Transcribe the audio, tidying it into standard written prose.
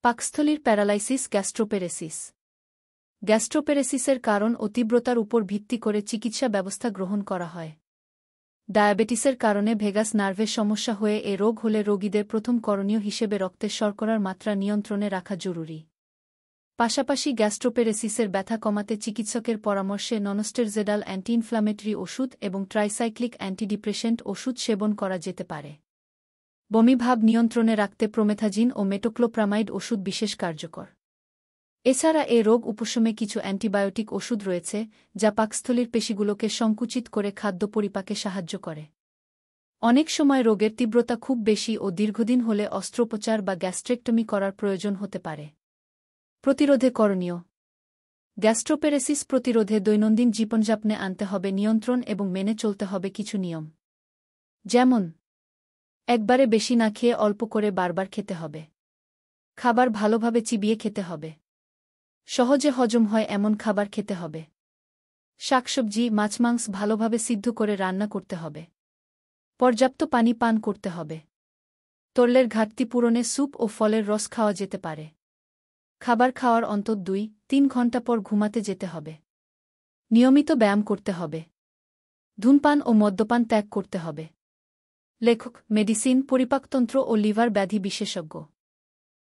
পাকস্থলীর প্যারালাইসিস গ্যাস্ট্রোপেরেসিস। গ্যাস্ট্রোপেরেসিসের কারণ ও তীব্রতার উপর ভিত্তি করে চিকিৎসা ব্যবস্থা গ্রহণ করা হয়। ডায়াবেটিসের কারণে ভেগাস নার্ভের সমস্যা হয়ে এ রোগ হলে রোগীদের প্রথম করণীয় হিসেবে রক্তের শর্করার মাত্রা নিয়ন্ত্রণে রাখা জরুরি। পাশাপাশি গ্যাস্ট্রোপেরেসিসের ব্যথা কমাতে চিকিৎসকের পরামর্শে ননস্টেরজেডাল অ্যান্টি ইনফ্ল্যামেটরি ওষুধ এবং ট্রাইসাইক্লিক অ্যান্টিডিপ্রেসেন্ট ওষুধ সেবন করা যেতে পারে। বমিভাব নিয়ন্ত্রণে রাখতে প্রোমেথাজিন ও মেটোক্লোপ্রামাইড ওষুধ বিশেষ কার্যকর। এছাড়া এ রোগ উপশমে কিছু অ্যান্টিবায়োটিক ওষুধ রয়েছে, যা পাকস্থলীর পেশিগুলোকে সংকুচিত করে খাদ্য পরিপাকে সাহায্য করে। অনেক সময় রোগের তীব্রতা খুব বেশি ও দীর্ঘদিন হলে অস্ত্রোপচার বা গ্যাস্ট্রেক্টমি করার প্রয়োজন হতে পারে। প্রতিরোধে করণীয়। গ্যাস্ট্রোপেরেসিস প্রতিরোধে দৈনন্দিন জীবনযাপনে আনতে হবে নিয়ন্ত্রণ এবং মেনে চলতে হবে কিছু নিয়ম। যেমন, একবারে বেশি না খেয়ে অল্প করে বারবার খেতে হবে। খাবার ভালোভাবে চিবিয়ে খেতে হবে। সহজে হজম হয় এমন খাবার খেতে হবে। শাকসবজি, মাছ-মাংস ভালোভাবে সিদ্ধ করে রান্না করতে হবে। পর্যাপ্ত পানি পান করতে হবে। তরলের ঘাটতি পূরণে স্যুপ ও ফলের রস খাওয়া যেতে পারে। খাবার খাওয়ার অন্তত 2-3 ঘণ্টা পর ঘুমাতে যেতে হবে। নিয়মিত ব্যায়াম করতে হবে। ধূমপান ও মদ্যপান ত্যাগ করতে হবে। লেখক, মেডিসিন, পরিপাকতন্ত্র ও লিভার ব্যাধি বিশেষজ্ঞ।